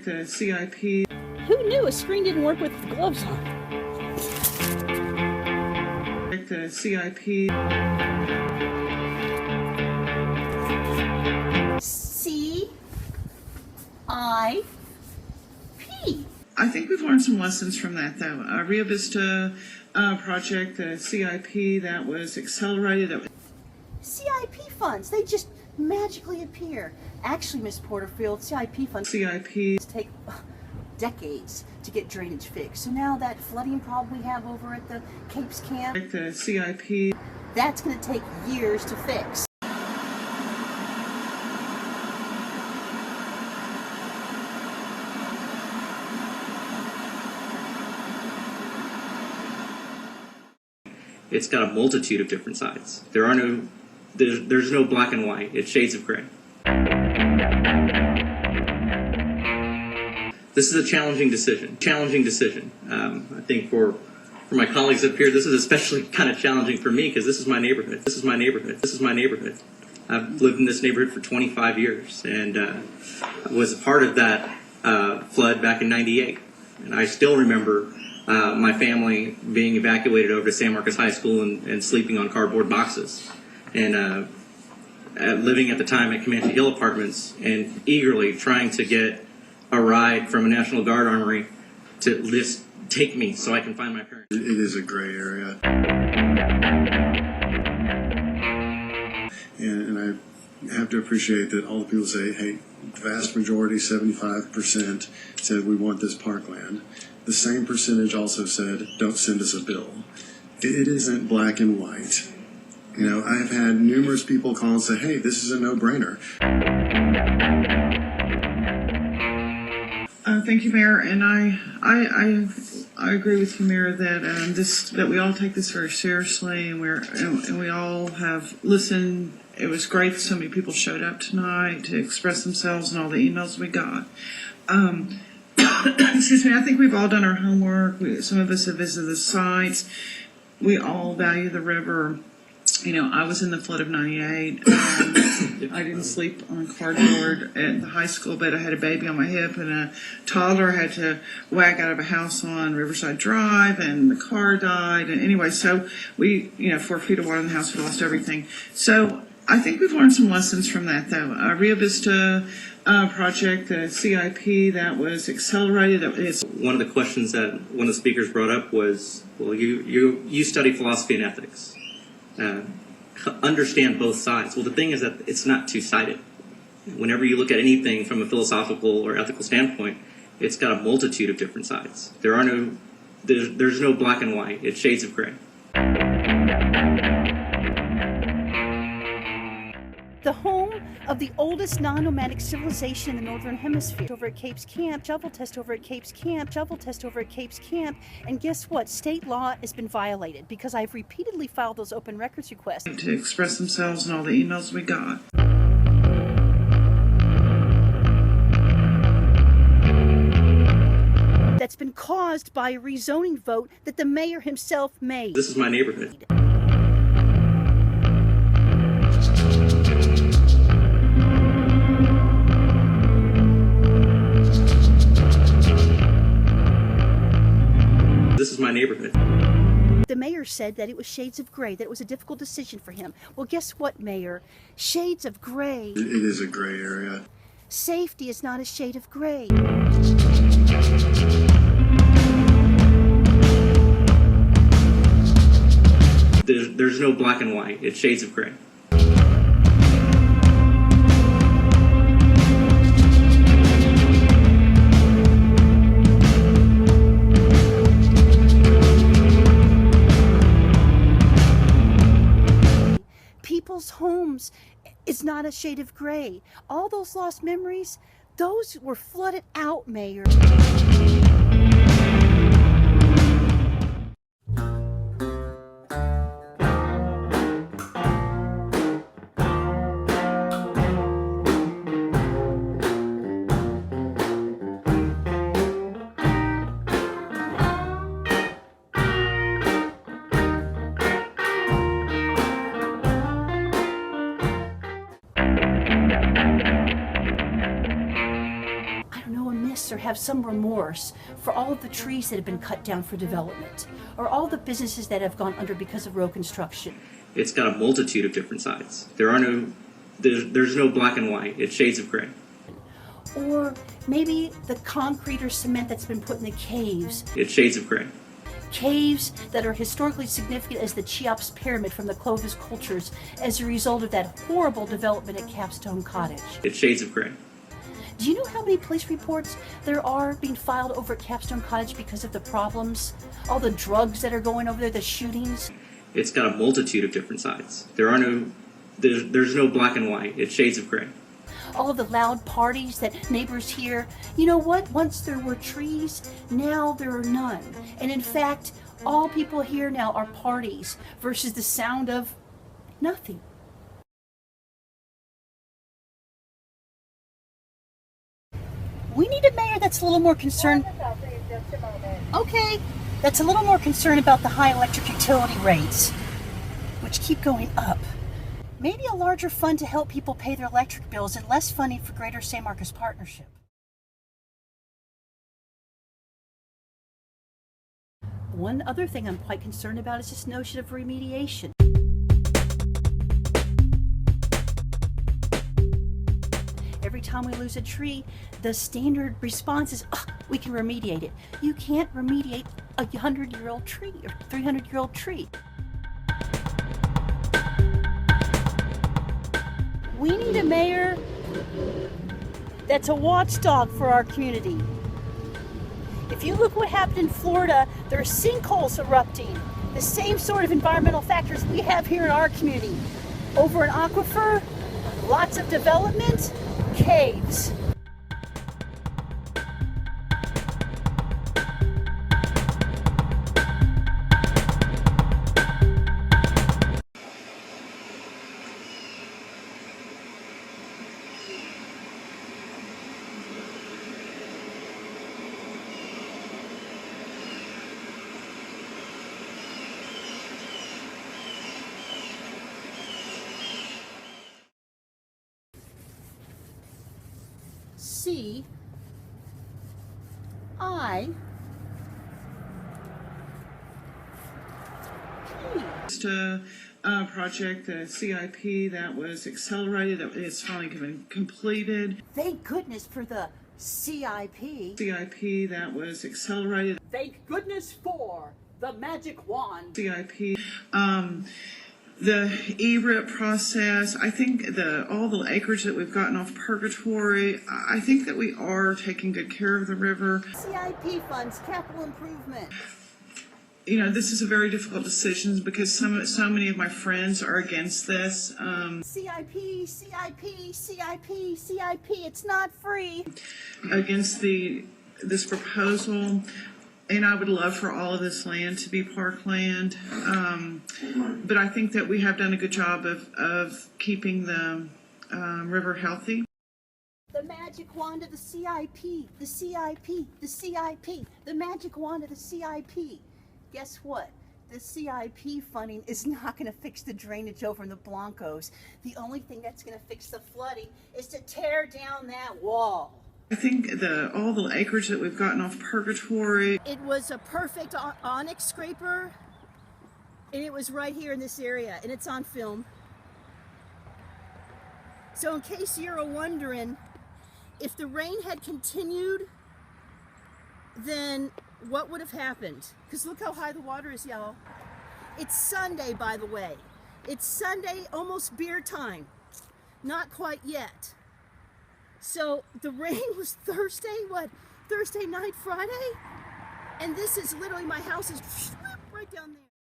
The CIP. Who knew a screen didn't work with gloves on? The CIP. C-I-P. I think we've learned some lessons from that, though. Rio Vista project, the CIP, that was accelerated. CIP funds, they just magically appear. Actually, Miss Porterfield, CIP funds CIP. take decades to get drainage fixed. So now that flooding problem we have over at the Capes Camp, The CIP. that's going to take years to fix. It's got a multitude of different sides. There's no black and white. It's shades of gray. This is a challenging decision. I think for my colleagues up here, this is especially kind of challenging for me because this is my neighborhood. I've lived in this neighborhood for 25 years and was a part of that flood back in '98. And I still remember my family being evacuated over to San Marcos High School and sleeping on cardboard boxes. And living at the time at Comanche Hill Apartments and eagerly trying to get a ride from a National Guard armory to just take me so I can find my parents. It is a gray area. And I have to appreciate that all the people say, hey, the vast majority, 75%, said we want this parkland. The same percentage also said, don't send us a bill. It isn't black and white. You know, I've had numerous people call and say, hey, this is a no-brainer. Thank you, Mayor, and I agree with you, Mayor, that that we all take this very seriously, and we all have listened. It was great that so many people showed up tonight to express themselves and all the emails we got. Excuse me. I think we've all done our homework. Some of us have visited the sites. We all value the river. You know, I was in the flood of '98. I didn't sleep on cardboard at the high school bed. I had a baby on my hip and a toddler. I had to whack out of a house on Riverside Drive, and the car died. And anyway, so we, 4 feet of water in the house. We lost everything. So I think we've learned some lessons from that, though. Rio Vista project, the CIP, that was accelerated. One of the questions that one of the speakers brought up was, well, you study philosophy and ethics. Understand both sides. Well, the thing is that it's not two-sided. Whenever you look at anything from a philosophical or ethical standpoint, it's got a multitude of different sides. There's no black and white. It's shades of gray. The home of the oldest non-nomadic civilization in the Northern Hemisphere. Over at Capes Camp, shovel test over at Capes Camp, and guess what? State law has been violated because I've repeatedly filed those open records requests. To express themselves and all the emails we got. That's been caused by a rezoning vote that the mayor himself made. This is my neighborhood. This is my neighborhood. The mayor said that it was shades of gray, that it was a difficult decision for him. Well, guess what, Mayor? Shades of gray. It is a gray area. Safety is not a shade of gray. There's no black and white. It's shades of gray. People's homes is not a shade of gray. All those lost memories, those were flooded out, Mayor. have some remorse for all of the trees that have been cut down for development, or all the businesses that have gone under because of road construction. It's got a multitude of different sides. There's no black and white. It's shades of gray. Or maybe the concrete or cement that's been put in the caves. It's shades of gray. Caves that are historically significant as the Cheops Pyramid from the Clovis cultures as a result of that horrible development at Capstone Cottage. It's shades of gray. Do you know how many police reports there are being filed over at Capstone Cottage because of the problems? All the drugs that are going over there, the shootings? It's got a multitude of different sides. There's no black and white. It's shades of gray. All of the loud parties that neighbors hear. You know what? Once there were trees, now there are none. And in fact, all people hear now are parties versus the sound of nothing. We need a mayor that's a little more concerned. Okay, that's a little more concerned about the high electric utility rates, which keep going up. Maybe a larger fund to help people pay their electric bills and less funding for Greater San Marcos Partnership. One other thing I'm quite concerned about is this notion of remediation. Every time we lose a tree, the standard response is, oh, we can remediate it. You can't remediate a 100-year-old tree or 300-year-old tree. We need a mayor that's a watchdog for our community. If you look what happened in Florida, there are sinkholes erupting. The same sort of environmental factors we have here in our community. Over an aquifer, lots of development, caves. CIP project, the CIP that was accelerated, that is finally been completed. Thank goodness for the CIP. CIP that was accelerated. Thank goodness for the magic wand. CIP. The ERIP process, I think all the acreage that we've gotten off Purgatory, I think that we are taking good care of the river. CIP funds, capital improvement. You know, this is a very difficult decision because so many of my friends are against this. CIP, CIP, CIP, CIP, it's not free. Against this proposal. And I would love for all of this land to be parkland. But I think that we have done a good job of keeping the river healthy. The magic wand of the CIP, the CIP, the CIP, the magic wand of the CIP. Guess what? The CIP funding is not going to fix the drainage over in the Blancos. The only thing that's going to fix the flooding is to tear down that wall. I think all the acreage that we've gotten off Purgatory. It was a perfect onyx scraper, and it was right here in this area, and it's on film. So in case you're wondering, if the rain had continued, then what would have happened? Because look how high the water is, y'all. It's Sunday, by the way. It's Sunday, almost beer time. Not quite yet. So the rain was Thursday night, Friday? And this is literally, my house is